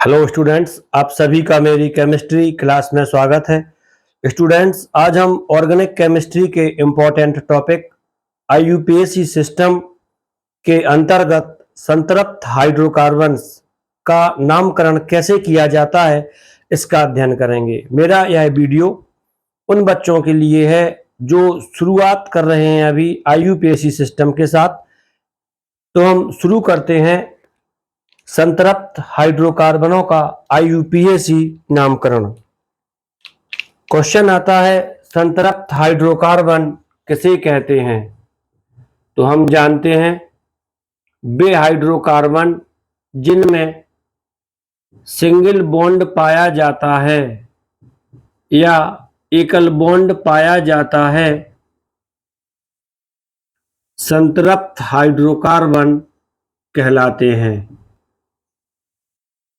Hello students, आप सभी का मेरी केमिस्ट्री क्लास में स्वागत है। स्टूडेंट्स, आज हम ऑर्गेनिक केमिस्ट्री के इम्पोर्टेंट टॉपिक आईयूपीएसी सिस्टम के अंतर्गत संतृप्त हाइड्रोकार्बन्स का नामकरण कैसे किया जाता है इसका अध्ययन करेंगे। मेरा यह वीडियो उन बच्चों के लिए है जो शुरुआत कर रहे हैं अभी आईयूपीएसी सिस्टम के साथ। तो हम शुरू करते हैं संतृप्त हाइड्रोकार्बनों का आईयूपीएसी नामकरण। क्वेश्चन आता है, संतृप्त हाइड्रोकार्बन किसे कहते हैं? तो हम जानते हैं वे हाइड्रोकार्बन जिनमें सिंगल बॉन्ड पाया जाता है या एकल बॉन्ड पाया जाता है, संतृप्त हाइड्रोकार्बन कहलाते हैं।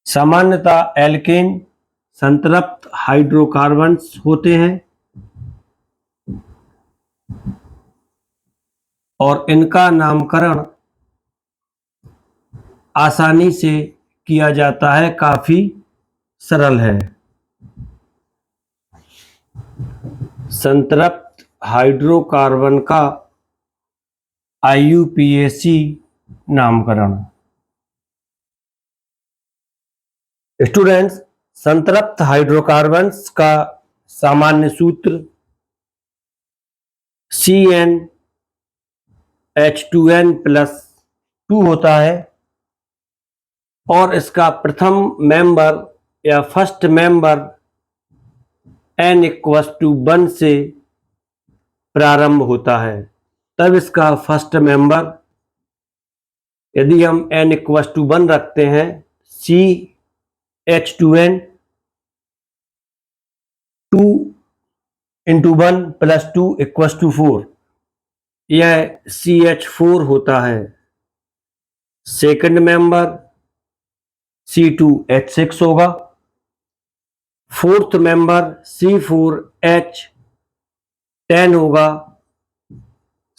सामान्यतः एल्केन संतृप्त हाइड्रोकार्बन्स होते हैं और इनका नामकरण आसानी से किया जाता है, काफी सरल है। संतृप्त हाइड्रोकार्बन का आईयूपीएसी नामकरण। स्टूडेंट्स, संतृप्त हाइड्रोकार्बन्स का सामान्य सूत्र CnH2n+2 होता है और इसका प्रथम मेंबर या फर्स्ट मेंबर n=1 से प्रारंभ होता है। तब इसका फर्स्ट मेंबर, यदि हम n=1 रखते हैं, CH2n 2 × 1 + 2 = 4, यह CH4 होता है। सेकंड मेंबर C2H6 होगा। फोर्थ मेंबर C4H10 होगा।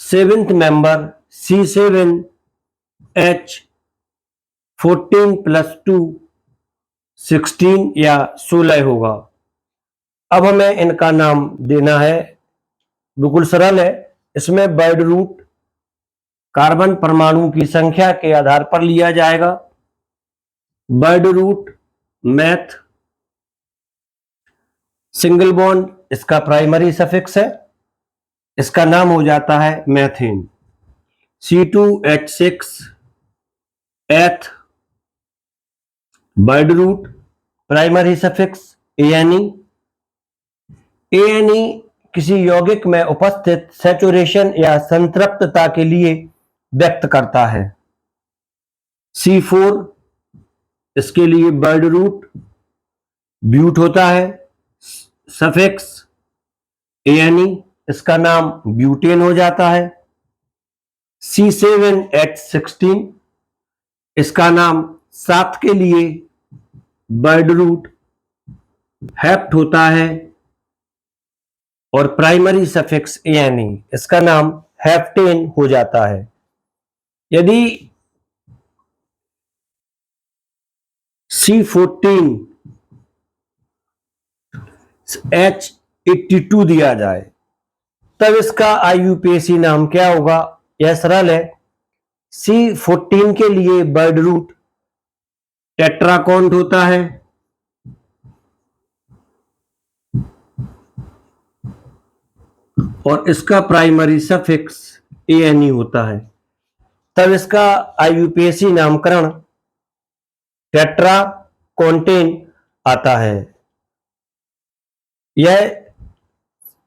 सेवेंथ मेंबर C7H14 + 2 16 या 16 होगा। अब हमें इनका नाम देना है, बिल्कुल सरल है। इसमें वर्ड रूट कार्बन परमाणु की संख्या के आधार पर लिया जाएगा। Word root meth, single bond इसका प्राइमरी सफिक्स है, इसका नाम हो जाता है methane. C2H6 eth, word root primary suffix ANE। ANE किसी यौगिक में उपस्थित सैचुरेशन या संतृप्तता के लिए व्यक्त करता है। C4 इसके लिए वर्ड रूट ब्यूट होता है, सफिक्स ANE, इसका नाम ब्यूटेन हो जाता है। C7H16 इसका नाम 7 के लिए वर्ड रूट हेप्ट होता है और प्राइमरी सफिक्स ANE, इसका नाम हेप्टेन हो जाता है। यदि C14H82 दिया जाए तब इसका आईयूपीएसी नाम क्या होगा? यह सरल है। C14 के लिए वर्ड रूट टेट्राकॉन्ट होता है और इसका प्राइमरी सफिक्स ANE होता है। तब इसका आईयूपीएसी नामकरण टेट्राकोंटेन आता है। यह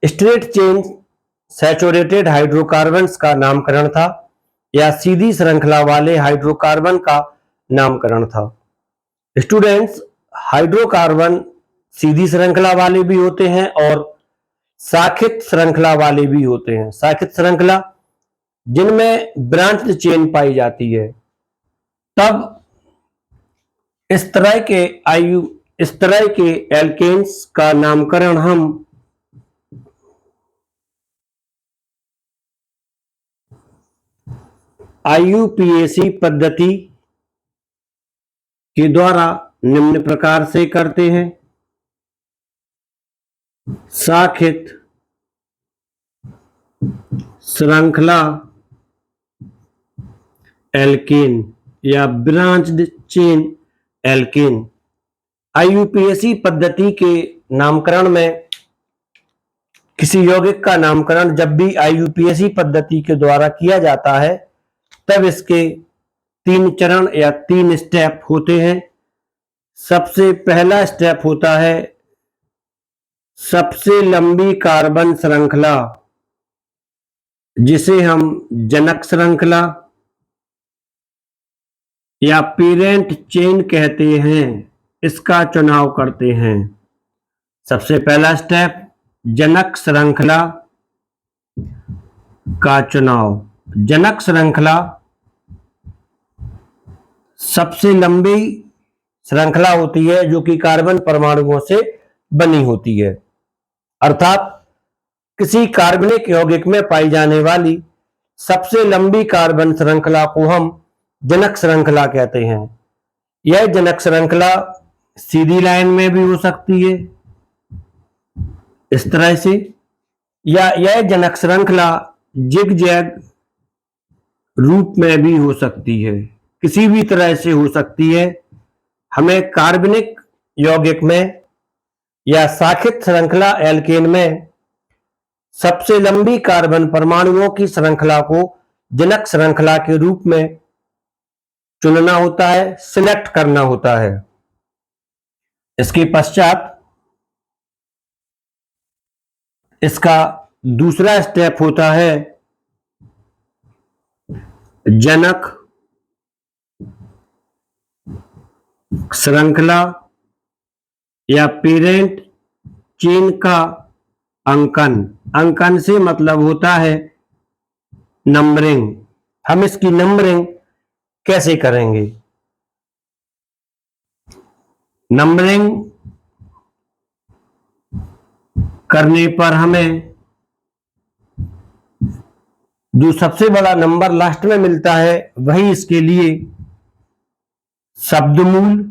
स्ट्रेट चेन सैचुरेटेड हाइड्रोकार्बन्स का नामकरण था या सीधी श्रृंखला वाले हाइड्रोकार्बन का नामकरण था। स्टूडेंट्स, हाइड्रोकार्बन सीधी श्रृंखला वाले भी होते हैं और शाखित श्रृंखला वाले भी होते हैं। शाखित श्रृंखला जिनमें ब्रांच चेन पाई जाती है। तब इस तरह के एल्केन्स का नामकरण हम आईयूपीएसी पद्धति के द्वारा निम्न प्रकार से करते हैं। शाखित श्रृंखला एल्केन या ब्रांच्ड चेन एल्केन। आईयूपीएसी पद्धति के नामकरण में किसी यौगिक का नामकरण जब भी आईयूपीएसी पद्धति के द्वारा किया जाता है तब इसके 3 चरण या 3 स्टेप होते हैं। सबसे पहला स्टेप होता है सबसे लंबी कार्बन श्रृंखला, जिसे हम जनक श्रृंखला या पेरेंट चेन कहते हैं, इसका चुनाव करते हैं। सबसे पहला स्टेप जनक श्रृंखला का चुनाव। जनक श्रृंखला सबसे लंबी श्रृंखला होती है जो कि कार्बन परमाणुओं से बनी होती है, अर्थात किसी कार्बनिक यौगिक में पाई जाने वाली सबसे लंबी कार्बन श्रृंखला को हम जनक श्रृंखला कहते हैं। यह जनक श्रृंखला सीधी लाइन में भी हो सकती है इस तरह से, या यह जनक श्रृंखला जिग-जैग रूप में भी हो सकती है, किसी भी तरह से हो सकती है। हमें कार्बनिक यौगिक में या शाखित श्रृंखला एल्केन में सबसे लंबी कार्बन परमाणुओं की श्रृंखला को जनक श्रृंखला के रूप में चुनना होता है, सिलेक्ट करना होता है। इसके पश्चात इसका दूसरा स्टेप होता है जनक श्रृंखला या पेरेंट चेन का अंकन। अंकन से मतलब होता है नंबरिंग। हम इसकी नंबरिंग कैसे करेंगे? नंबरिंग करने पर हमें जो सबसे बड़ा नंबर लास्ट में मिलता है वही इसके लिए शब्दमूल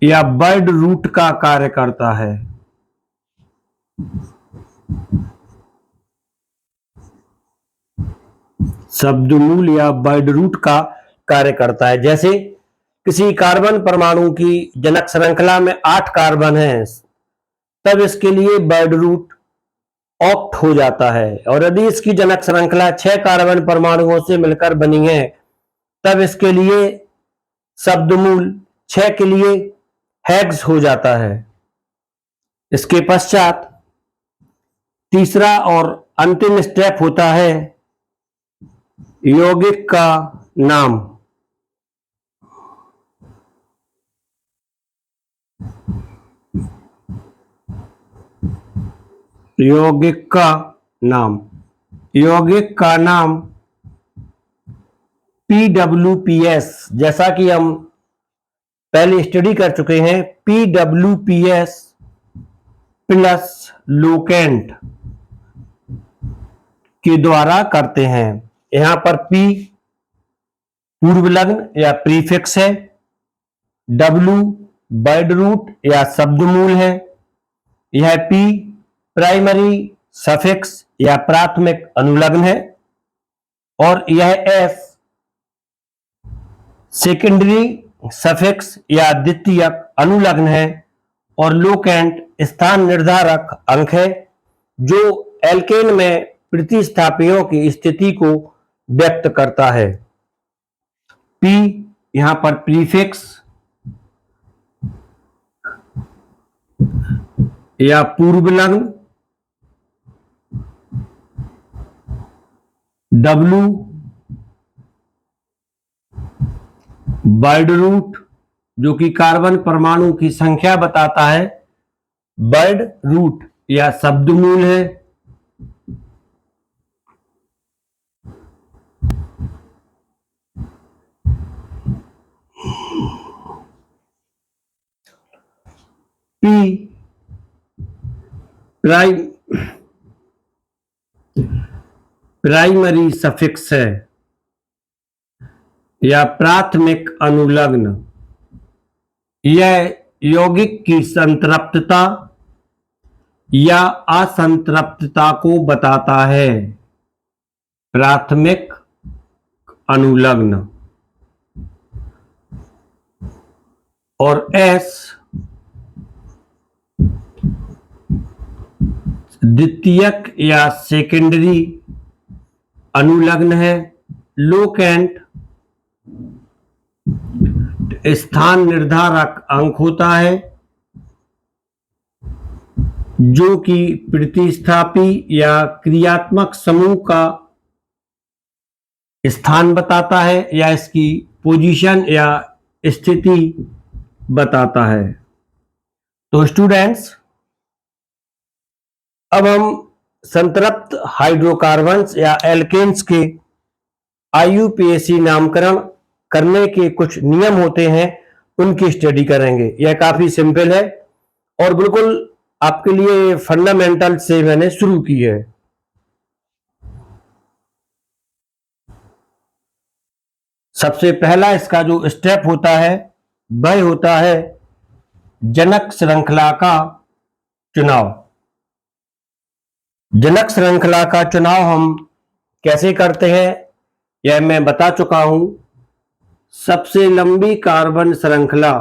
या वर्ड रूट का कार्य करता है। शब्दमूल या वर्ड रूट का कार्य करता है। जैसे किसी कार्बन परमाणु की जनक श्रृंखला में 8 कार्बन हैं, तब इसके लिए वर्ड रूट ऑक्ट हो जाता है, और यदि इसकी जनक श्रृंखला 6 कार्बन परमाणुओं से मिलकर बनी है तब इसके लिए शब्दमूल 6 के लिए हेक्स हो जाता है। इसके पश्चात तीसरा और अंतिम स्टेप होता है यौगिक का नाम। यौगिक का नाम। यौगिक का नाम PWPS, जैसा कि हम पहले स्टडी कर चुके हैं, PWPS प्लस लोकेंट के द्वारा करते हैं। यहां पर P पूर्व लग्न या प्रीफिक्स है, W वर्ड रूट या शब्दमूल है, यह P प्राइमरी सफिक्स या प्राथमिक अनुलग्न है, और यह F सेकेंडरी सफिक्स या द्वितीयक अनुलग्न है, और लोकेंट स्थान निर्धारक अंक है जो एल्केन में प्रतिस्थापियों की स्थिति को व्यक्त करता है। P यहां पर प्रीफिक्स या पूर्व लग्न, W वर्ड रूट जो कि कार्बन परमाणु की संख्या बताता है, वर्ड रूट या शब्दमूल है, P प्राइमरी सफिक्स है या प्राथमिक अनुलग्न, यह यौगिक की संतृप्तता या असंतृप्तता को बताता है। प्राथमिक अनुलग्न। और एस द्वितीयक या सेकेंडरी अनुलग्न है। लोकेंट स्थान निर्धारक अंक होता है जो कि प्रतिस्थापी या क्रियात्मक समूह का स्थान बताता है या इसकी पोजीशन या स्थिति बताता है। तो स्टूडेंट्स, अब हम संतृप्त हाइड्रोकार्बन्स या एल्केन्स के IUPAC नामकरण करने के कुछ नियम होते हैं, उनकी स्टडी करेंगे। यह काफी सिंपल है और बिल्कुल आपके लिए फंडामेंटल से मैंने शुरू की है। सबसे पहला इसका जो स्टेप होता है वह होता है जनक श्रृंखला का चुनाव। जनक श्रृंखला का चुनाव हम कैसे करते हैं यह मैं बता चुका हूं। सबसे लंबी कार्बन श्रृंखला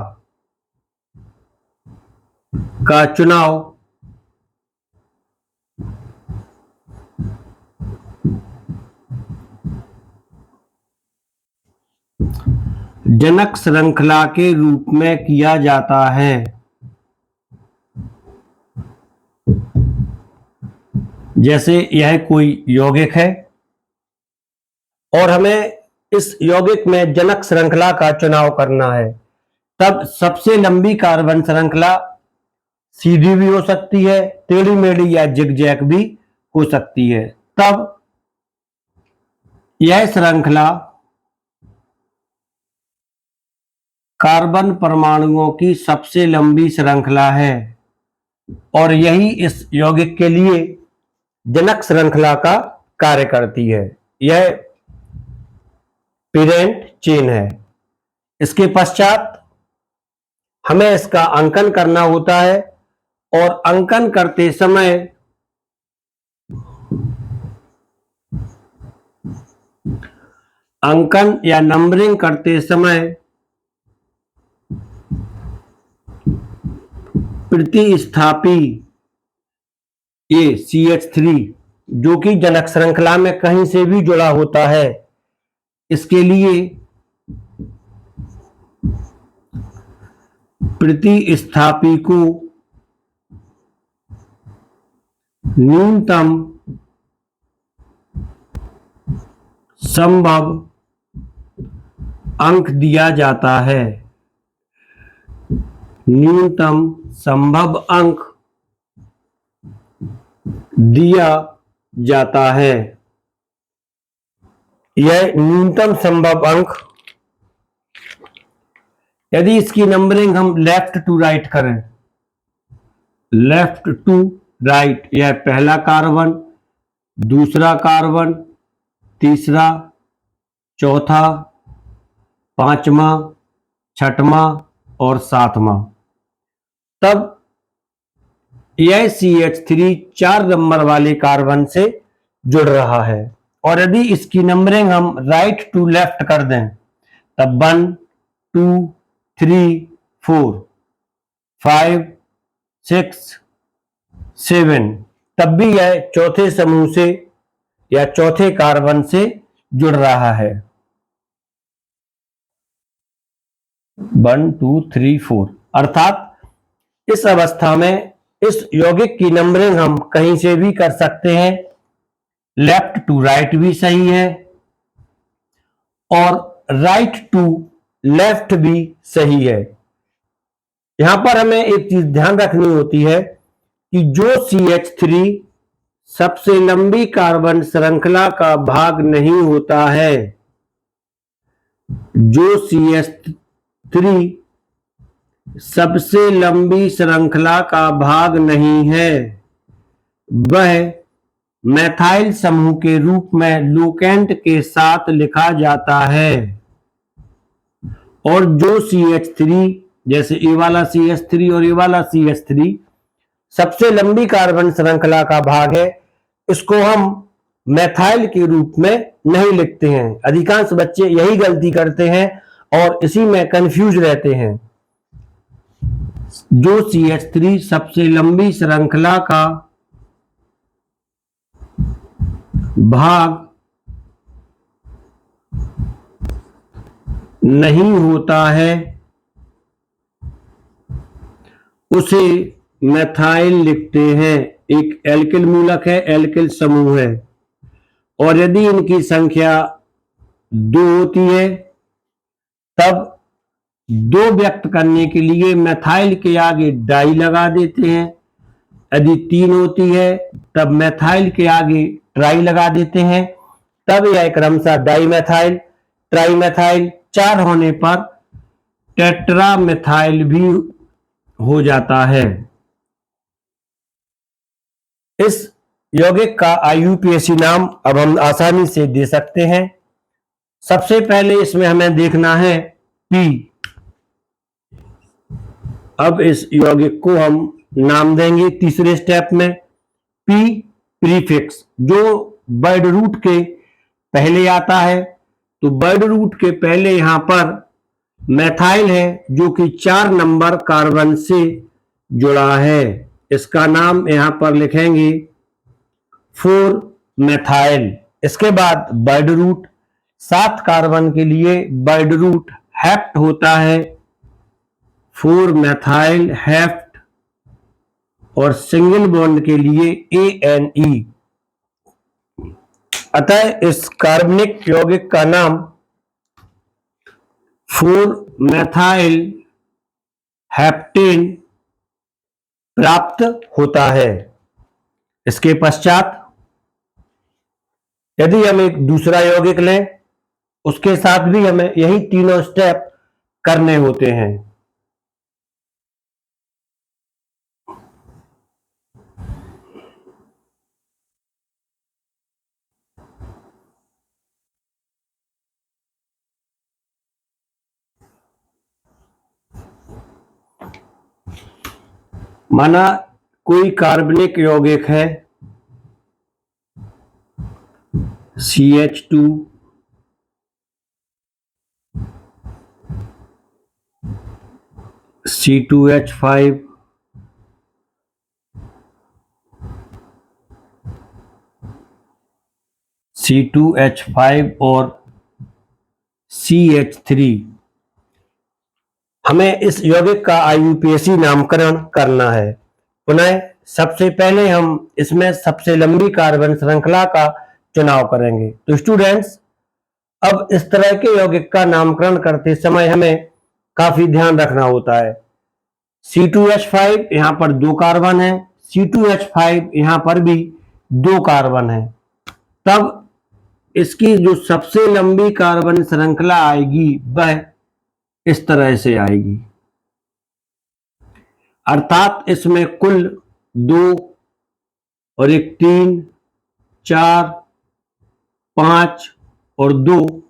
का चुनाव जनक श्रृंखला के रूप में किया जाता है। जैसे यह कोई यौगिक है और हमें इस यौगिक में जनक श्रृंखला का चुनाव करना है, तब सबसे लंबी कार्बन श्रृंखला सीधी भी हो सकती है, टेढ़ी मेढ़ी या जिगजैग भी हो सकती है। तब यह श्रृंखला कार्बन परमाणुओं की सबसे लंबी श्रृंखला है और यही इस यौगिक के लिए जनक श्रृंखला का कार्य करती है। यह पेरेंट चेन है। इसके पश्चात हमें इसका अंकन करना होता है और अंकन करते समय अंकन या नंबरिंग करते समय प्रतिस्थापी ये CH3 जो कि जनक श्रृंखला में कहीं से भी जुड़ा होता है, इसके लिए प्रतिस्थापी को न्यूनतम संभव अंक दिया जाता है। न्यूनतम संभव अंक दिया जाता है। यह न्यूनतम संभव अंक, यदि इसकी नंबरिंग हम लेफ्ट टू राइट करें, लेफ्ट टू राइट, यह पहला कार्बन, दूसरा कार्बन, तीसरा, चौथा, पांचवा, छठवां और सातवां, तब यह CH3 4 नंबर वाले कार्बन से जुड़ रहा है। और यदि इसकी नंबरिंग हम राइट टू लेफ्ट कर दें, तब 1 2 3 4 5 6 7, तब भी यह चौथे समूह से या चौथे कार्बन से जुड़ रहा है। 1 2 3 4, अर्थात इस अवस्था में इस यौगिक की नंबरिंग हम कहीं से भी कर सकते हैं। लेफ्ट टू राइट भी सही है और राइट टू लेफ्ट भी सही है। यहां पर हमें एक चीज ध्यान रखनी होती है कि जो CH3 सबसे लंबी कार्बन श्रृंखला का भाग नहीं होता है, जो CH3 सबसे लंबी श्रृंखला का भाग नहीं है, वह मैथाइल समूह के रूप में लोकेंट के साथ लिखा जाता है। और जो CH3 जैसे ए वाला CH3 और ए वाला CH3 सबसे लंबी कार्बन श्रृंखला का भाग है, इसको हम मेथाइल के रूप में नहीं लिखते हैं। अधिकांश बच्चे यही गलती करते हैं और इसी में कंफ्यूज रहते हैं। जो CH3 सबसे लंबी श्रृंखला का भाग नहीं होता है उसे मेथाइल लिखते हैं। एक एल्किल मूलक है, एल्किल समूह है, और यदि इनकी संख्या 2 होती है तब 2 व्यक्त करने के लिए मेथाइल के आगे डाई लगा देते हैं। यदि 3 होती है तब मेथाइल के आगे ट्राई लगा देते हैं। तब यह क्रमशः डाईमेथाइल, ट्राईमेथाइल, 4 होने पर टेट्रामेथाइल भी हो जाता है। इस यौगिक का IUPAC नाम अब हम आसानी से दे सकते हैं। सबसे पहले इसमें हमें देखना है P। अब इस यौगिक को हम नाम देंगे तीसरे स्टेप में P प्रीफिक्स, जो वर्ड रूट के पहले आता है। तो वर्ड रूट के पहले यहां पर मेथाइल है जो कि 4 नंबर कार्बन से जुड़ा है। इसका नाम यहां पर लिखेंगे 4 मेथाइल। इसके बाद वर्ड रूट 7 कार्बन के लिए वर्ड रूट हेप्ट होता है, 4 मेथाइल हेप्ट, और सिंगल बॉन्ड के लिए ANE। अतः इस कार्बनिक यौगिक का नाम 4 मेथाइल हेप्टेन प्राप्त होता है। इसके पश्चात यदि हम एक दूसरा यौगिक लें, उसके साथ भी हमें यही तीनों स्टेप करने होते हैं। माना कोई कार्बनिक यौगिक है CH2, C2H5, C2H5 और CH3। हमें इस यौगिक का IUPAC नामकरण करना है। पुनः सबसे पहले हम इसमें सबसे लंबी कार्बन श्रृंखला का चुनाव करेंगे। तो स्टूडेंट्स, अब इस तरह के यौगिक का नामकरण करते समय हमें काफी ध्यान रखना होता है। C2H5 यहां पर 2 कार्बन है, C2H5 यहां पर भी 2 कार्बन है। तब इसकी जो सबसे लंबी कार्बन श्रृंखला आएगी वह इस तरह से आएगी, अर्थात इसमें कुल 2 और 1 3 4 5 और 2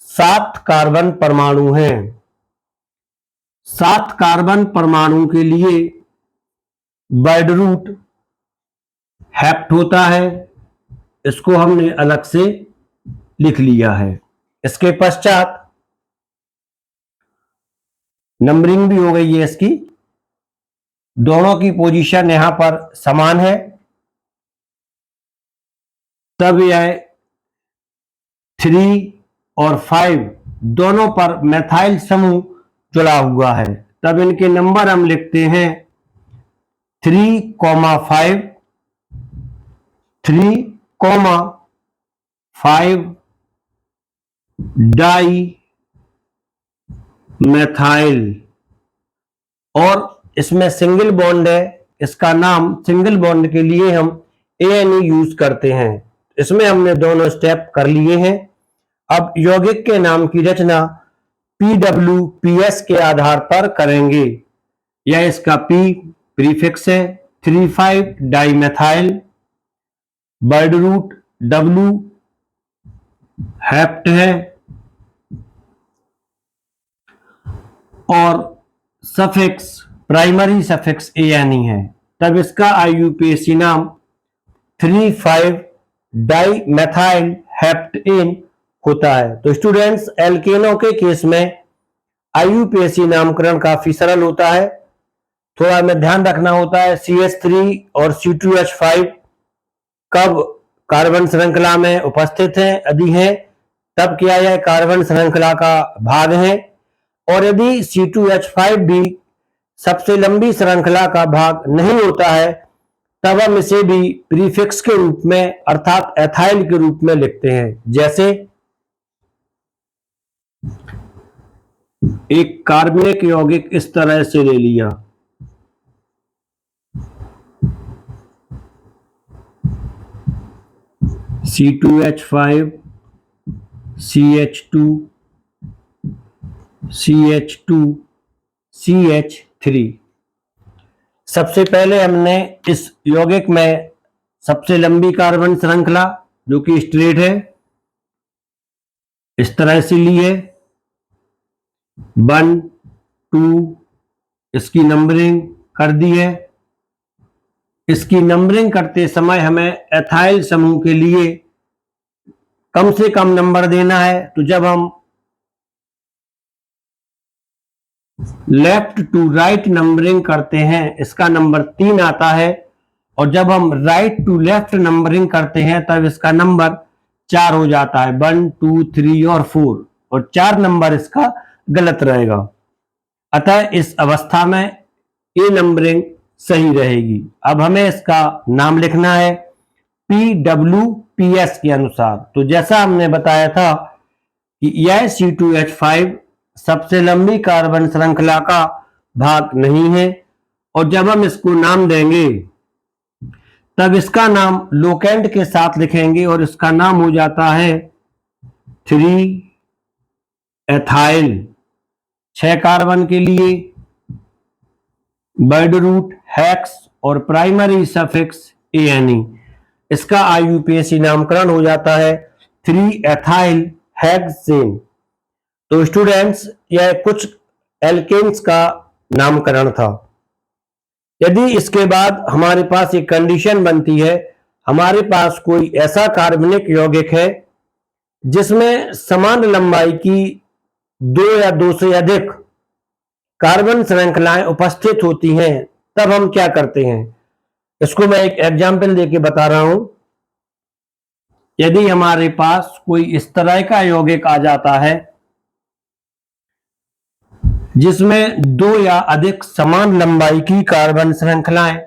7 कार्बन परमाणु हैं। 7 कार्बन परमाणु के लिए वर्ड रूट हेप्ट होता है, इसको हमने अलग से लिख लिया है। इसके पश्चात नंबरिंग भी हो गई है इसकी, दोनों की पोजीशन यहां पर समान है। तब यह 3 और 5 दोनों पर मेथाइल समूह जुड़ा हुआ है। तब इनके नंबर हम लिखते हैं 3,5, 3,5 डाई मेथाइल। और इसमें सिंगल बॉन्ड है, इसका नाम सिंगल बॉन्ड के लिए हम ANE यूज करते हैं। इसमें हमने दोनों स्टेप कर लिए हैं। अब यौगिक के नाम की रचना PWPS के आधार पर करेंगे। यह इसका P प्रीफिक्स है, 3,5 dimethyl, word root W hept है, और सफिक्स प्राइमरी सफिक्स एन है, तब इसका आईयूपीएसी नाम 3,5 डाई मेथाइल हेप्टेन होता है। तो स्टूडेंट्स, एल्केनों के केस में आईयूपीएसी नामकरण काफी सरल होता है। थोड़ा में ध्यान रखना होता है, CH3 और C2H5 कब कार्बन श्रृंखला में उपस्थित हैं, यदि हैं तब क्या यह कार्बन श्रृंखला का भाग है, और यदि C2H5 भी सबसे लंबी श्रृंखला का भाग नहीं होता है तब हम इसे भी प्रीफिक्स के रूप में अर्थात एथाइल के रूप में लिखते हैं। जैसे एक कार्बनिक यौगिक इस तरह से ले लिया, C2H5 CH2 CH2 CH3। सबसे पहले हमने इस यौगिक में सबसे लंबी कार्बन श्रृंखला जो कि स्ट्रेट है इस तरह से ली है, 1 2, इसकी नंबरिंग कर दी है। इसकी नंबरिंग करते समय हमें एथाइल समूह के लिए कम से कम नंबर देना है। तो जब हम लेफ्ट टू राइट नंबरिंग करते हैं इसका नंबर 3 आता है, और जब हम राइट टू लेफ्ट नंबरिंग करते हैं तब इसका नंबर 4 हो जाता है, 1 2 3 और 4, और 4 नंबर इसका गलत रहेगा। अतः इस अवस्था में ए नंबरिंग सही रहेगी। अब हमें इसका नाम लिखना है PWPS के अनुसार। तो जैसा हमने बताया था कि यह C2H5 सबसे लंबी कार्बन श्रृंखला का भाग नहीं है, और जब हम इसको नाम देंगे तब इसका नाम लोकेंट के साथ लिखेंगे और इसका नाम हो जाता है 3 एथाइल। 6 कार्बन के लिए वर्ड रूट हेक्स और प्राइमरी सफिक्स एने, इसका आईयूपीएसी नामकरण हो जाता है 3 एथाइल हेक्सेन। तो स्टूडेंट्स, यह कुछ एल्केन्स का नामकरण था। यदि इसके बाद हमारे पास एक कंडीशन बनती है, हमारे पास कोई ऐसा कार्बनिक यौगिक है जिसमें समान लंबाई की 2 या 2 से अधिक कार्बन श्रृंखलाएं उपस्थित होती हैं, तब हम क्या करते हैं, इसको मैं एक एग्जाम्पल देके बता रहा हूं। यदि हमारे पास कोई इस तरह का यौगिक आ जाता है जिसमें 2 या अधिक समान लंबाई की कार्बन श्रृंखलाएं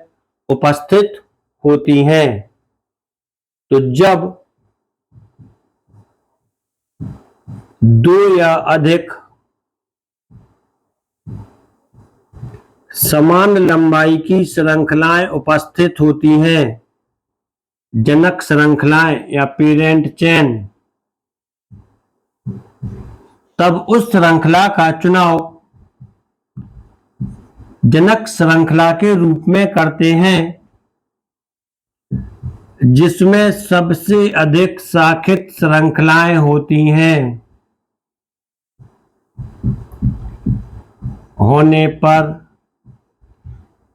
उपस्थित होती हैं, तो जब 2 या अधिक समान लंबाई की श्रृंखलाएं उपस्थित होती हैं, जनक श्रृंखलाएं या पेरेंट चेन, तब उस श्रृंखला का चुनाव जनक श्रृंखला के रूप में करते हैं जिसमें सबसे अधिक शाखित श्रृंखलाएं होती हैं, होने पर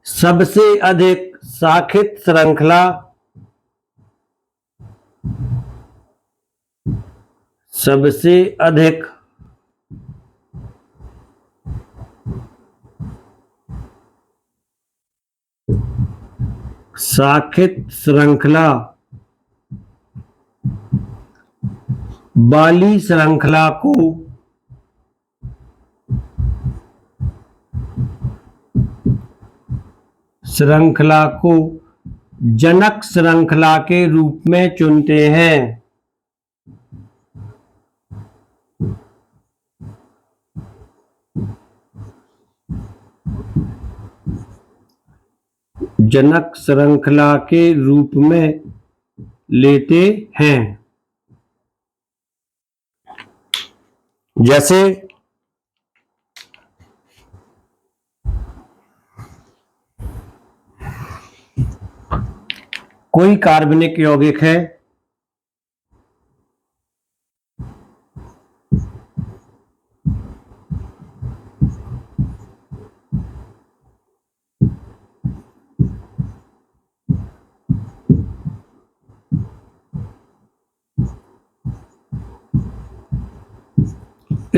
सबसे अधिक शाखित श्रृंखला सबसे अधिक शाखित श्रृंखला वाली श्रृंखला को जनक श्रृंखला के रूप में चुनते हैं। जनक श्रृंखला के रूप में लेते हैं। जैसे कोई कार्बनिक यौगिक है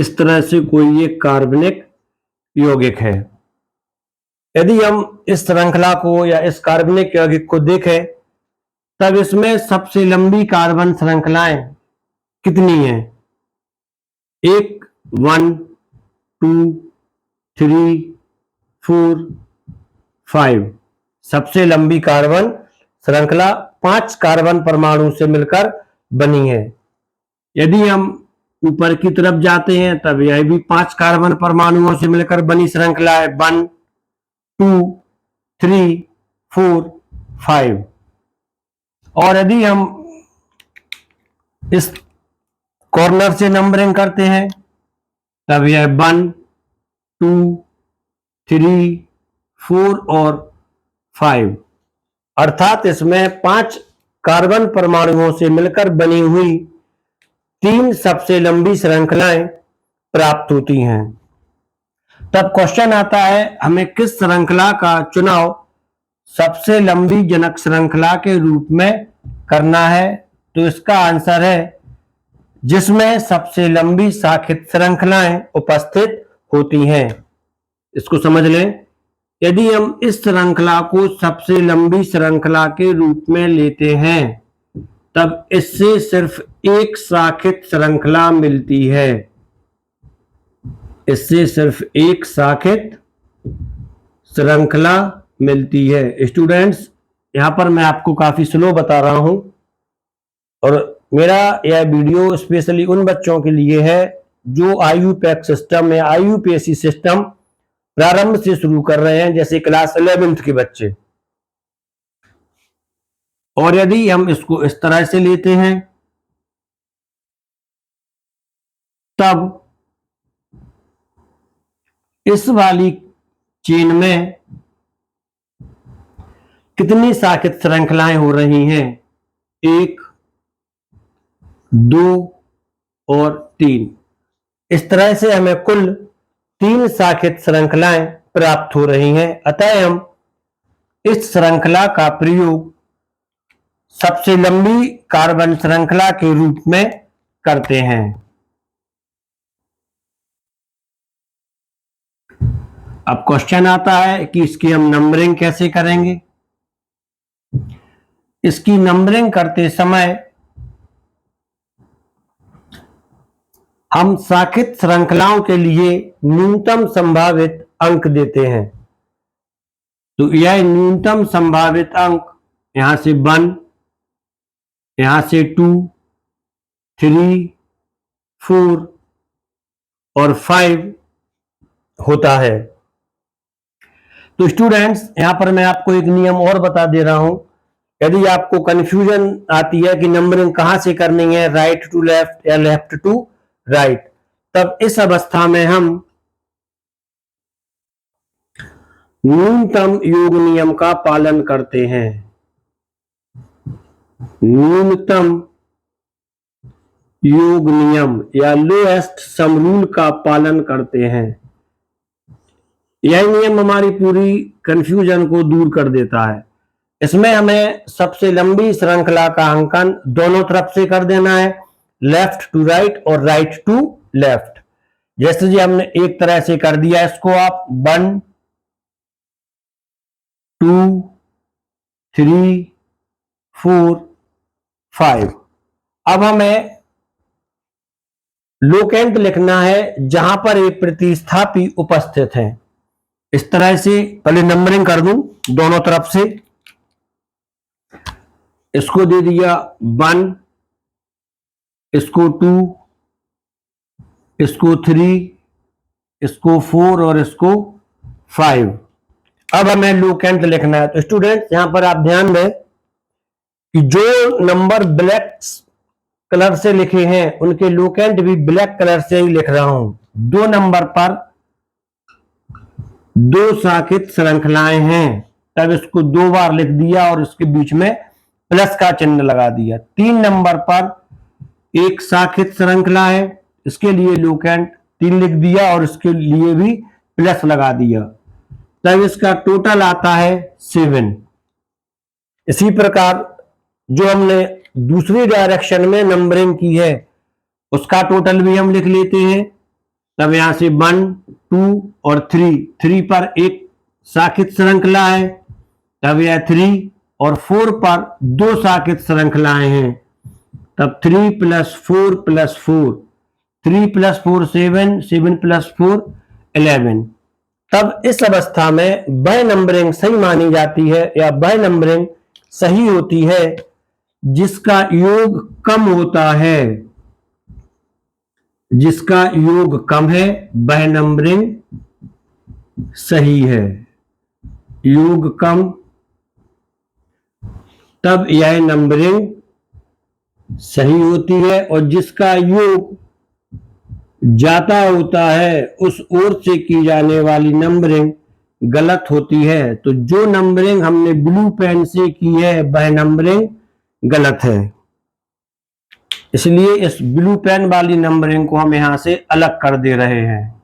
इस तरह से कोई एक कार्बनिक यौगिक है। यदि हम इस श्रृंखला को या इस कार्बनिक यौगिक को देखें, तब इसमें सबसे लंबी कार्बन श्रृंखलाएं कितनी हैं? 1, 1, 2, 3, 4, 5। सबसे लंबी कार्बन श्रृंखला 5 कार्बन परमाणु से मिलकर बनी है। यदि हम ऊपर की तरफ जाते हैं, तब यह भी 5 कार्बन परमाणुओं से मिलकर बनी श्रृंखला है। 1, 2, 3, 4, 5। और यदि हम इस कॉर्नर से नंबरिंग करते हैं, तब यह 1, 2, 3, 4 और 5, अर्थात इसमें 5 कार्बन परमाणुओं से मिलकर बनी हुई 3 सबसे लंबी श्रृंखलाएं प्राप्त होती हैं। तब क्वेश्चन आता है, हमें किस श्रृंखला का चुनाव सबसे लंबी जनक श्रृंखला के रूप में करना है? तो इसका आंसर है जिसमें सबसे लंबी शाखित श्रृंखलाएं उपस्थित होती हैं। इसको समझ लें, यदि हम इस श्रृंखला को सबसे लंबी श्रृंखला के रूप में लेते हैं, तब इससे सिर्फ एक शाखित श्रृंखला मिलती है। इससे सिर्फ एक शाखित श्रृंखला मिलती है। स्टूडेंट्स, यहां पर मैं आपको काफी स्लो बता रहा हूं और मेरा यह वीडियो स्पेशली उन बच्चों के लिए है जो आईयूपैक सिस्टम या आईयूपीएसी सिस्टम प्रारंभ से शुरू कर रहे हैं, जैसे क्लास 11th के बच्चे। और यदि हम इसको इस तरह से लेते हैं, तब इस वाली चेन में कितनी शाखित श्रृंखलाएं हो रही हैं? 1, 2 और 3। इस तरह से हमें कुल 3 शाखित श्रृंखलाएं प्राप्त हो रही हैं। अतः हम इस श्रृंखला का प्रयोग सबसे लंबी कार्बन श्रृंखला के रूप में करते हैं। अब क्वेश्चन आता है कि इसकी हम नंबरिंग कैसे करेंगे? इसकी नंबरिंग करते समय हम शाखित श्रृंखलाओं के लिए न्यूनतम संभावित अंक देते हैं। तो यह न्यूनतम संभावित अंक यहां से 1, यहां से 2, 3, 4 और 5 होता है। तो स्टूडेंट्स, यहां पर मैं आपको एक नियम और बता दे रहा हूं। यदि आपको कंफ्यूजन आती है कि नंबरिंग कहां से करनी है, राइट टू लेफ्ट या लेफ्ट टू राइट, तब इस अवस्था में हम न्यूनतम योग नियम का पालन करते हैं। न्यूनतम योग नियम या लोएस्ट सम रूल का पालन करते हैं। यह नियम हमारी पूरी कंफ्यूजन को दूर कर देता है। इसमें हमें सबसे लंबी श्रृंखला का अंकन दोनों तरफ से कर देना है, लेफ्ट टू राइट और राइट टू लेफ्ट। जैसे जी हमने एक तरह से कर दिया, इसको आप 1, 2, 3, 4, 5। अब हमें लोकेंट लिखना है जहां पर एक प्रतिस्थापी उपस्थित है। इस तरह से पहले नंबरिंग कर दूं दोनों तरफ से। इसको दे दिया 1, इसको 2, इसको 3, इसको 4 और इसको 5। अब हमें लोकेंट लिखना है। तो स्टूडेंट, यहां पर आप ध्यान दें कि जो नंबर ब्लैक कलर से लिखे हैं उनके लोकेंट भी ब्लैक कलर से ही लिख रहा हूं। 2 नंबर पर 2 शाखित श्रृंखलाएं हैं, तब इसको 2 बार लिख दिया और इसके बीच में प्लस का चिन्ह लगा दिया। 3 नंबर पर एक शाखित श्रृंखला है, इसके लिए लोकेंट 3 लिख दिया और इसके लिए भी प्लस लगा दिया, तब इसका टोटल आता है 7। इसी प्रकार जो हमने दूसरी डायरेक्शन में नंबरिंग की है उसका टोटल भी हम लिख लेते हैं। तब यहां से 1, 2 और 3 पर एक शाखित श्रृंखला है, तब यह 3 और 4 पर दो शाखित श्रृंखलाएं हैं, तब 3 + 4 + 4, 3 + 4 7, 7 + 4 11। तब इस अवस्था में वह नंबरिंग सही मानी जाती है या वह नंबरिंग सही होती है जिसका योग कम होता है, जिसका योग कम है वह नंबरिंग सही है। योग कम, तब यह नंबरिंग सही होती है, और जिसका योग ज्यादा होता है उस ओर से की जाने वाली नंबरिंग गलत होती है। तो जो नंबरिंग हमने ब्लू पेन से की है वह नंबरिंग गलत है, इसलिए इस ब्लू पेन वाली नंबरिंग को हम यहां से अलग कर दे रहे हैं।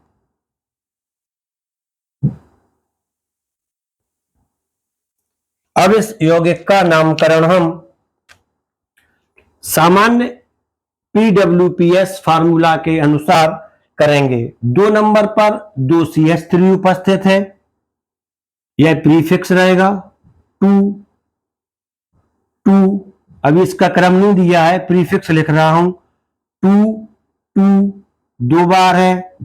अब इस यौगिक का नामकरण हम सामान्य PWPS फार्मूला के अनुसार करेंगे। 2 नंबर पर 2 CH3 उपस्थित है, यह प्रीफिक्स रहेगा 2 2। अभी इसका क्रम नहीं दिया है, प्रीफिक्स लिख रहा हूं 2 2, 2 बार है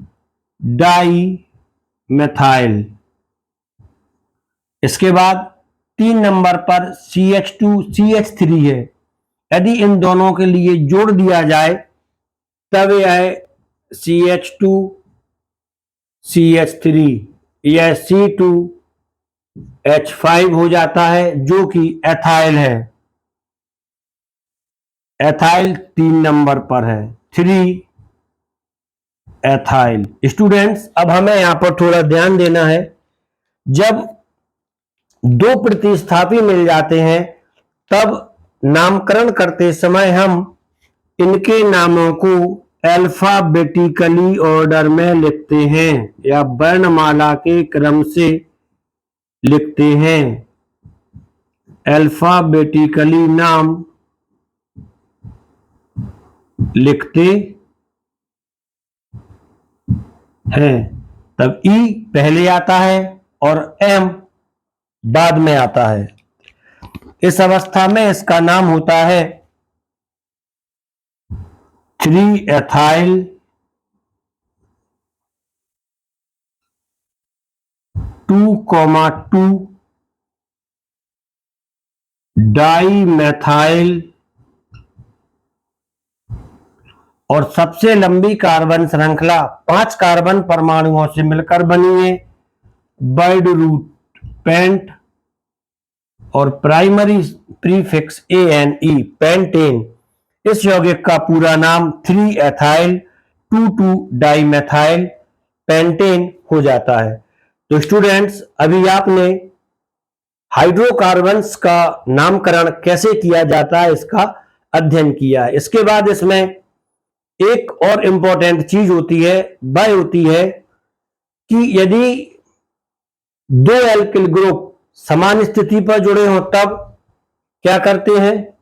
डाई मेथाइल। इसके बाद 3 नंबर पर CH2 CH3 है, यदि इन दोनों के लिए जोड़ दिया जाए तब यह CH2 CH3 यह C2H5 हो जाता है जो कि एथाइल है। एथाइल 3 नंबर पर है 3 एथाइल। स्टूडेंट्स, अब हमें यहां पर थोड़ा ध्यान देना है, जब दो प्रतिस्थापी मिल जाते हैं तब नामकरण करते समय हम इनके नामों को अल्फाबेटिकली ऑर्डर में लिखते हैं या वर्णमाला के क्रम से लिखते हैं। अल्फाबेटिकली नाम लिखते हैं, तब ई पहले आता है और एम बाद में आता है। इस अवस्था में इसका नाम होता है 3 एथाइल 2,2 डाई मेथाइल, और सबसे लंबी कार्बन श्रृंखला 5 कार्बन परमाणुओं से मिलकर बनी है, बर्ड रूट पेंट, और प्राइमरी प्रीफिक्स ANE पेंटेन। इस यौगिक का पूरा नाम 3 एथाइल 2,2 डाइमेथाइल पेंटेन हो जाता है। तो स्टूडेंट्स, अभी आपने हाइड्रोकार्बन्स का नामकरण कैसे किया जाता है इसका अध्ययन किया है। इसके बाद इसमें एक और इंपॉर्टेंट चीज होती है, वह होती है कि यदि दो एल्किल ग्रुप समान स्थिति पर जुड़े हों तब क्या करते हैं,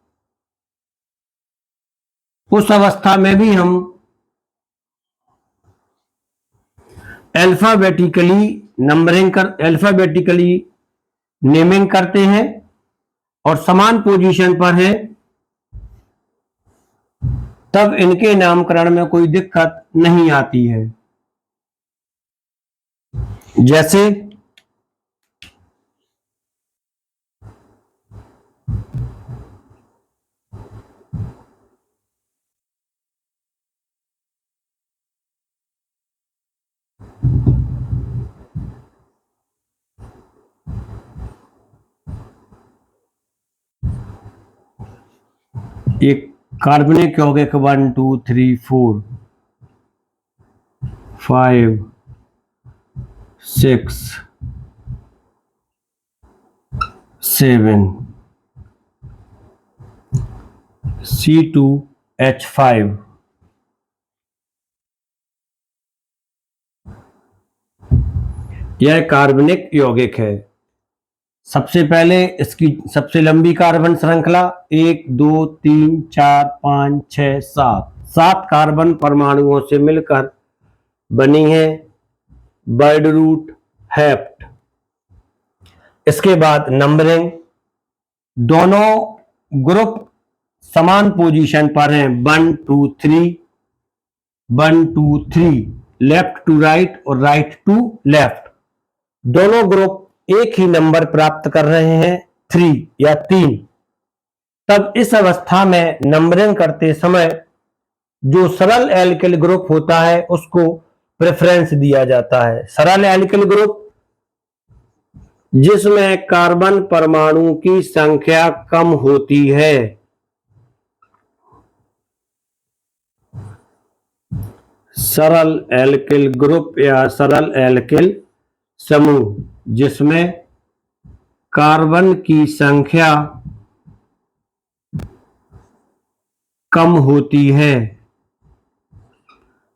उस अवस्था में भी हम अल्फाबेटिकली नेमिंग करते हैं, और समान पोजीशन पर है तब इनके नामकरण में कोई दिक्कत नहीं आती है। जैसे एक कार्बनिक यौगिक 1 2 3 4 5 6 7 C2H5, यह कार्बनिक यौगिक है। सबसे पहले इसकी सबसे लंबी कार्बन श्रृंखला 1 2 3 4 5 6 7 कार्बन परमाणुओं से मिलकर बनी है वर्ड रूट हेप्ट। इसके बाद नंबरिंग, दोनों ग्रुप समान पोजीशन पर हैं, 1 2 3, 1 2 3, लेफ्ट टू राइट और राइट टू लेफ्ट। दोनों ग्रुप एक ही नंबर प्राप्त कर रहे हैं 3 या 3। तब इस अवस्था में नंबरिंग करते समय जो सरल एल्किल ग्रुप होता है उसको प्रेफरेंस दिया जाता है। सरल एल्किल ग्रुप जिसमें कार्बन परमाणु की संख्या कम होती है। सरल एल्किल ग्रुप या सरल एल्किल समूह जिसमें कार्बन की संख्या कम होती है,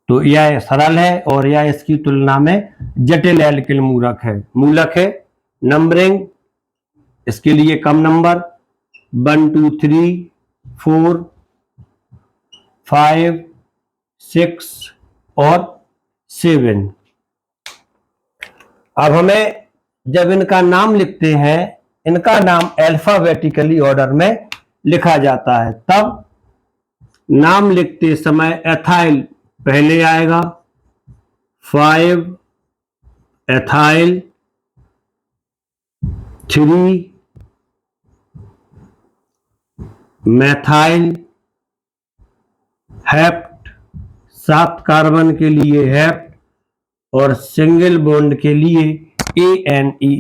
तो यह सरल है और यह इसकी तुलना में जटिल एल्किल मूलक है। नंबरिंग, इसके लिए कम नंबर 1 2 3 4 5 6 और 7। अब हमें जब इनका नाम लिखते हैं, इनका नाम अल्फाबेटिकली ऑर्डर में लिखा जाता है। तब नाम लिखते समय एथाइल पहले आएगा, 5 एथाइल, 3 मैथाइल, हेप्ट 7 कार्बन के लिए हेप्ट और सिंगल बॉन्ड के लिए ANE,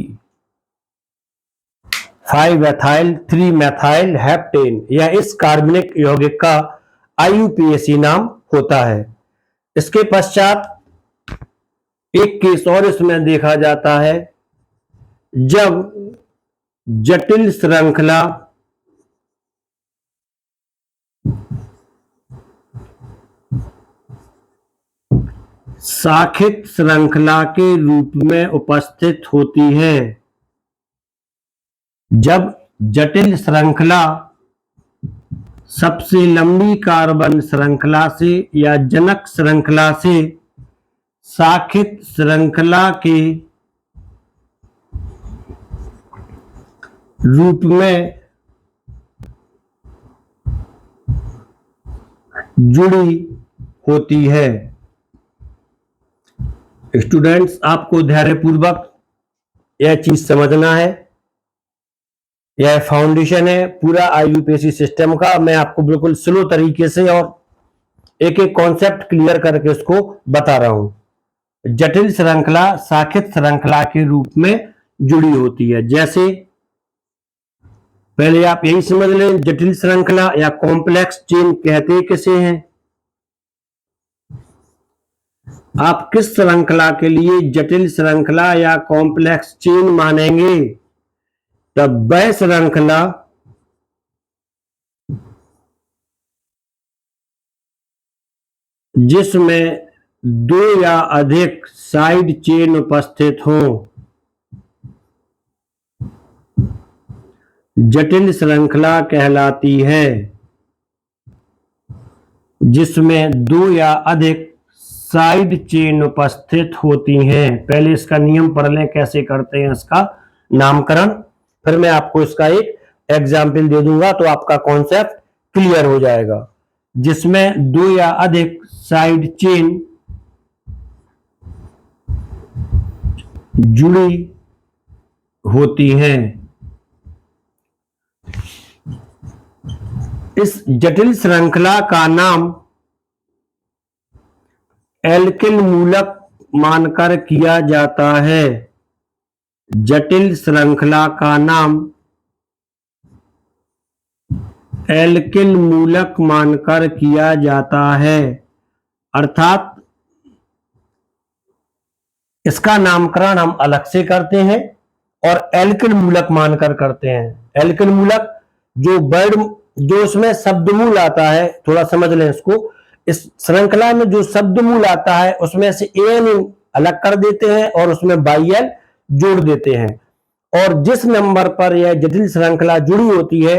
5 एथाइल 3 मैथाइल हेप्टेन। यह इस कार्बनिक यौगिक का IUPAC नाम होता है। इसके पश्चात एक केस और इसमें देखा जाता है, जब जटिल श्रृंखला शाखित श्रृंखला के रूप में उपस्थित होती है। जब जटिल श्रृंखला सबसे लंबी कार्बन श्रृंखला से या जनक श्रृंखला से शाखित श्रृंखला के रूप में जुड़ी होती है। स्टूडेंट्स, आपको धैर्यपूर्वक यह चीज समझना है। यह फाउंडेशन है पूरा IUPAC सिस्टम का। मैं आपको बिल्कुल स्लो तरीके से और एक एक कॉन्सेप्ट क्लियर करके उसको बता रहा हूं। जटिल श्रृंखला शाखित श्रृंखला के रूप में जुड़ी होती है। जैसे पहले आप यही समझ लें, जटिल श्रृंखला या कॉम्प्लेक्स चेन कहते किसे हैं। आप किस श्रृंखला के लिए जटिल श्रृंखला या कॉम्प्लेक्स चेन मानेंगे? तब वह श्रृंखला जिसमें 2 या अधिक साइड चेन उपस्थित हों, जटिल श्रृंखला कहलाती है। जिसमें 2 या अधिक साइड चेन उपस्थित होती हैं। पहले इसका नियम पढ़ लें, कैसे करते हैं इसका नामकरण, फिर मैं आपको इसका एक एग्जाम्पल दे दूंगा तो आपका कॉन्सेप्ट क्लियर हो जाएगा। जिसमें 2 या अधिक साइड चेन जुड़ी होती हैं। इस जटिल श्रृंखला का नाम एल्किल मूलक मानकर किया जाता है। जटिल श्रृंखला का नाम एल्किल मूलक मानकर किया जाता है, अर्थात इसका नामकरण हम अलग से करते हैं और एल्किल मूलक मानकर करते हैं। एल्किल मूलक जो उसमें शब्दमूल आता है, थोड़ा समझ लें इसको। इस श्रृंखला में जो शब्दमूल आता है उसमें से AN अलग कर देते हैं और उसमें YL जोड़ देते हैं, और जिस नंबर पर यह जटिल श्रृंखला जुड़ी होती है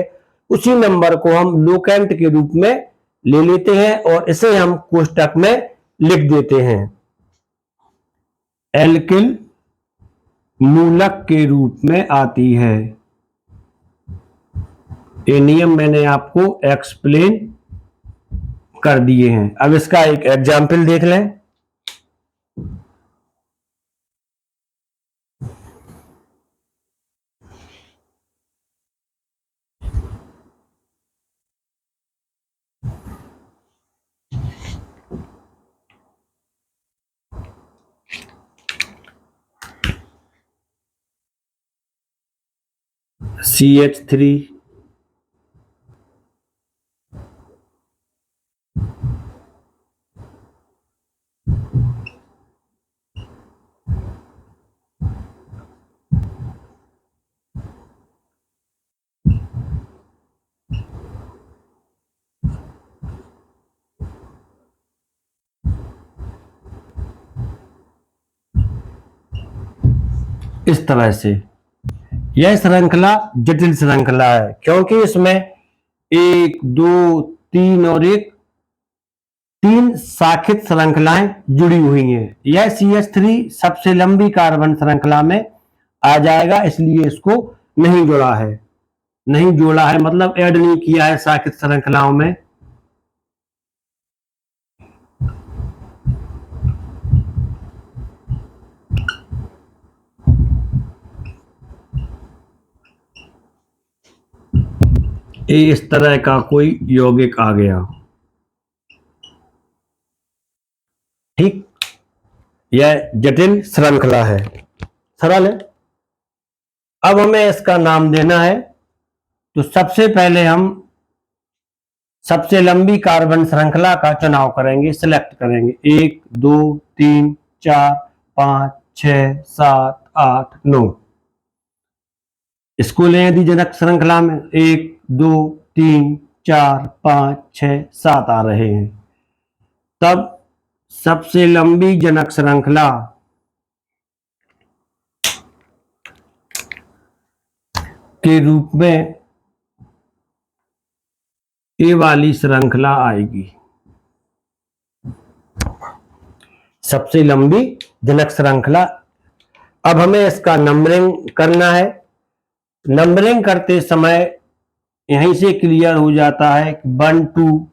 उसी नंबर को हम लोकेंट के रूप में ले लेते हैं और इसे हम कोष्टक में लिख देते हैं। एल्किल मूलक के रूप में आती है। ये नियम मैंने आपको एक्सप्लेन कर दिए हैं। अब इसका एक एग्जाम्पल देख लें। CH3 इस तरह से। यह श्रृंखला जटिल श्रृंखला है क्योंकि इसमें 1, 2, 3 और 3 शाखित श्रृंखलाएं जुड़ी हुई हैं। यह CH3 सबसे लंबी कार्बन श्रृंखला में आ जाएगा, इसलिए इसको नहीं जोड़ा है। नहीं जोड़ा है मतलब ऐड नहीं किया है शाखित श्रृंखलाओं में। इस तरह का कोई यौगिक आ गया, ठीक। यह जटिल श्रृंखला है, सरल है। अब हमें इसका नाम देना है, तो सबसे पहले हम सबसे लंबी कार्बन श्रृंखला का चुनाव करेंगे, सिलेक्ट करेंगे। 1, 2, 3, 4, 5, 6, 7, 8, 9। इसको लें यदि जनक श्रृंखला में 1, 2, 3, 4, 5, 6, 7 आ रहे हैं, तब सबसे लंबी जनक श्रृंखला के रूप में ये वाली श्रृंखला आएगी, सबसे लंबी जनक श्रृंखला। अब हमें इसका नंबरिंग करना है। नंबरिंग करते समय यहीं से क्लियर हो जाता है कि 1, 2,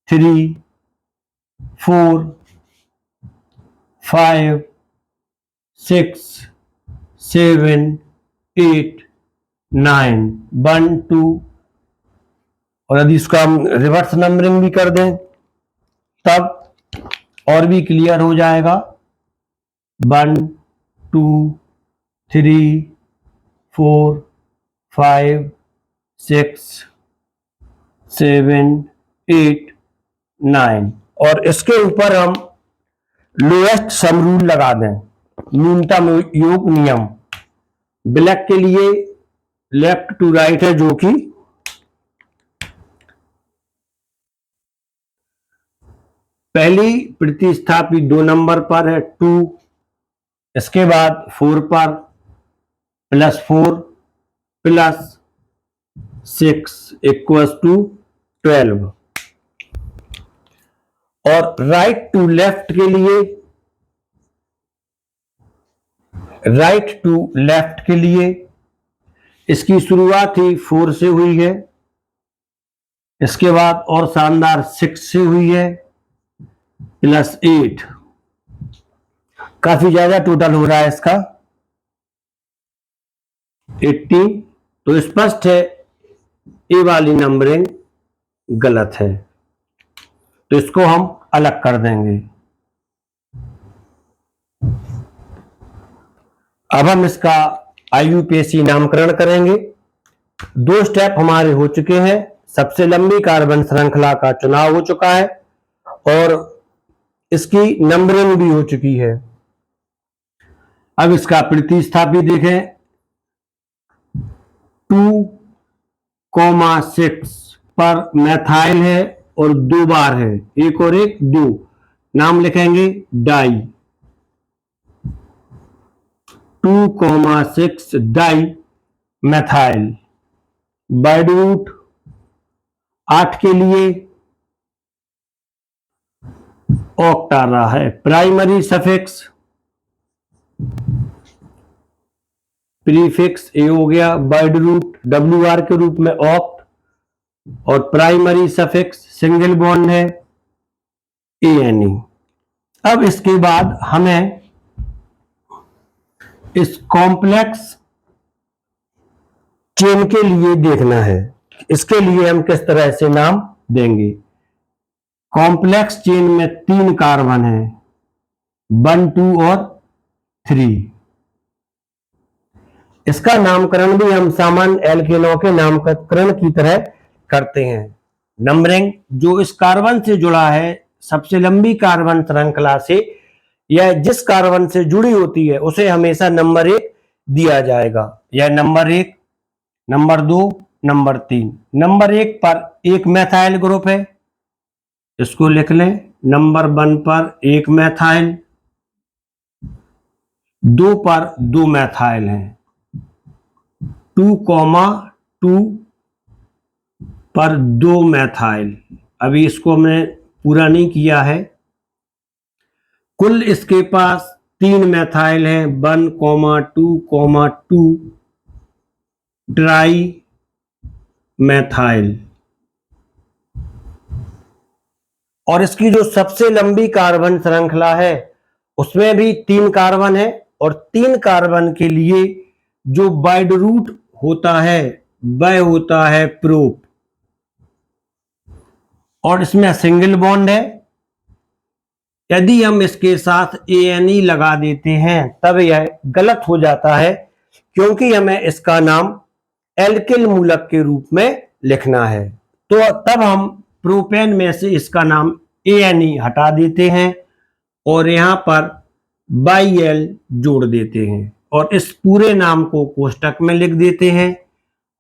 3, 4, 5, 6, 7, 8, 9, 1, 2। और यदि इसका हम रिवर्स नंबरिंग भी कर दें तब और भी क्लियर हो जाएगा। 1, 2, 3, 4, 5, 6, 7, 8, 9। और इसके ऊपर हम लोएस्ट सम रूल लगा दें, न्यूनतम योग नियम। ब्लैक के लिए लेफ्ट टू राइट है, जो कि पहली प्रतिस्थापी 2 नंबर पर है 2, इसके बाद 4 पर +4 +6 = 12। और राइट टू लेफ्ट के लिए, इसकी शुरुआत ही 4 से हुई है, इसके बाद और शानदार 6 से हुई है +8। काफी ज्यादा टोटल हो रहा है इसका 18। तो स्पष्ट है ये वाली नंबरिंग गलत है, तो इसको हम अलग कर देंगे। अब हम इसका IUPAC नामकरण करेंगे। 2 स्टेप हमारे हो चुके हैं। सबसे लंबी कार्बन श्रृंखला का चुनाव हो चुका है और इसकी नंबरिंग भी हो चुकी है। अब इसका प्रतिस्थापी देखें। 2,6 पर मेथाइल है और 2 बार है, 1 और 1 2। नाम लिखेंगे di. 2,6 dimethyl. Word root 8 के लिए ऑक्टा रहा है। प्राइमरी सफिक्स प्रीफिक्स ए हो गया, वर्ड रूट WR के रूप में ऑप्ट, और प्राइमरी सफिक्स सिंगल बॉन्ड है ANE। अब इसके बाद हमें इस कॉम्प्लेक्स चेन के लिए देखना है, इसके लिए हम किस तरह से नाम देंगे। कॉम्प्लेक्स चेन में 3 कार्बन है, 1, 2 और 3। इसका नामकरण भी हम सामान्य एल्केनों के नामकरण की तरह करते हैं। नंबरिंग जो इस कार्बन से जुड़ा है, सबसे लंबी कार्बन श्रृंखला से या जिस कार्बन से जुड़ी होती है उसे हमेशा नंबर 1 दिया जाएगा। यह नंबर 1, नंबर 2, नंबर 3। नंबर 1 पर एक मैथाइल ग्रुप है, इसको लिख लें। नंबर 1 पर एक मैथाइल, 2 पर 2 मैथाइल हैं, 2,2 पर 2 मैथाइल। अभी इसको हमने पूरा नहीं किया है। कुल इसके पास 3 मैथाइल हैं, 1,2,2 ट्राई मैथाइल। और इसकी जो सबसे लंबी कार्बन श्रृंखला है उसमें भी 3 कार्बन है, और 3 कार्बन के लिए जो वर्ड रूट होता है वह होता है प्रोप, और इसमें सिंगल बॉन्ड है। यदि हम इसके साथ ANE लगा देते हैं तब यह गलत हो जाता है, क्योंकि हमें इसका नाम एल्किल मूलक के रूप में लिखना है। तो तब हम प्रोपेन में से इसका नाम ANE हटा देते हैं और यहां पर YL जोड़ देते हैं और इस पूरे नाम को कोष्टक में लिख देते हैं।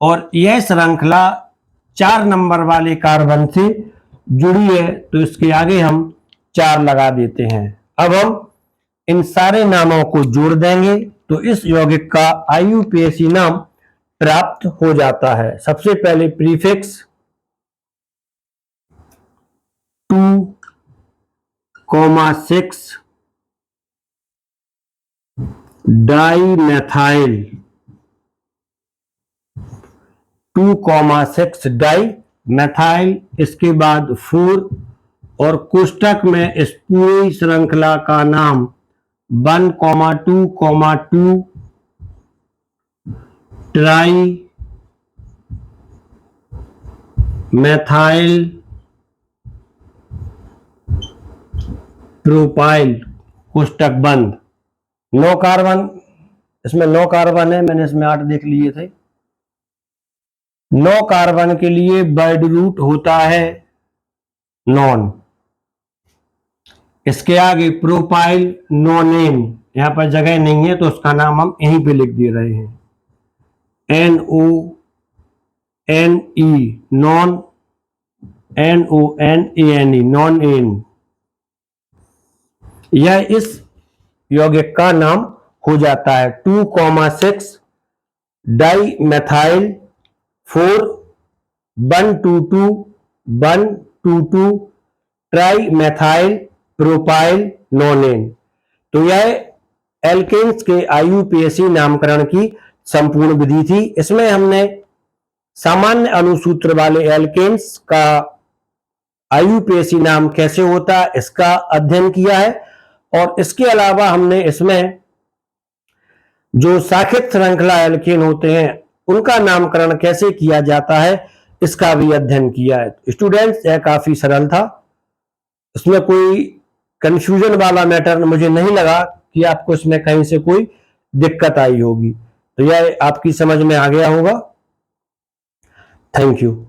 और यह श्रृंखला 4 नंबर वाले कार्बन से जुड़ी है, तो इसके आगे हम 4 लगा देते हैं। अब हम इन सारे नामों को जोड़ देंगे तो इस यौगिक का IUPAC नाम प्राप्त हो जाता है। सबसे पहले प्रीफिक्स 2,6 डाइमेथाइल, 2,6 डाइमेथाइल। इसके बाद 4 और कोष्टक में इस पूरी श्रृंखला का नाम 1,2,2 ट्राई मैथाइल प्रोपाइल, कोष्टक बंद। 9 कार्बन, इसमें 9 कार्बन है, मैंने इसमें 8 देख लिए थे। 9 कार्बन के लिए वर्ड रूट होता है नॉन। इसके आगे प्रोपाइल नोनेन, यहां पर जगह नहीं है तो उसका नाम हम यहीं पे लिख दे रहे हैं, NONE, non, NONANE, nonane. यह इस यौगिक का नाम हो जाता है। 2,6 डाइमेथाइल 4 1,2,2 1,2,2 ट्राइमेथाइल प्रोपाइल नोनेन। तो यह एल्केन्स के IUPAC नामकरण की संपूर्ण विधि थी। इसमें हमने सामान्य अणुसूत्र वाले एल्केन्स का IUPAC नाम कैसे होता है इसका अध्ययन किया है, और इसके अलावा हमने इसमें जो शाखित श्रृंखला एल्केन होते हैं उनका नामकरण कैसे किया जाता है इसका भी अध्ययन किया है। स्टूडेंट्स, यह काफी सरल था, इसमें कोई कंफ्यूजन वाला मैटर मुझे नहीं लगा कि आपको इसमें कहीं से कोई दिक्कत आई होगी। तो यह आपकी समझ में आ गया होगा। Thank you.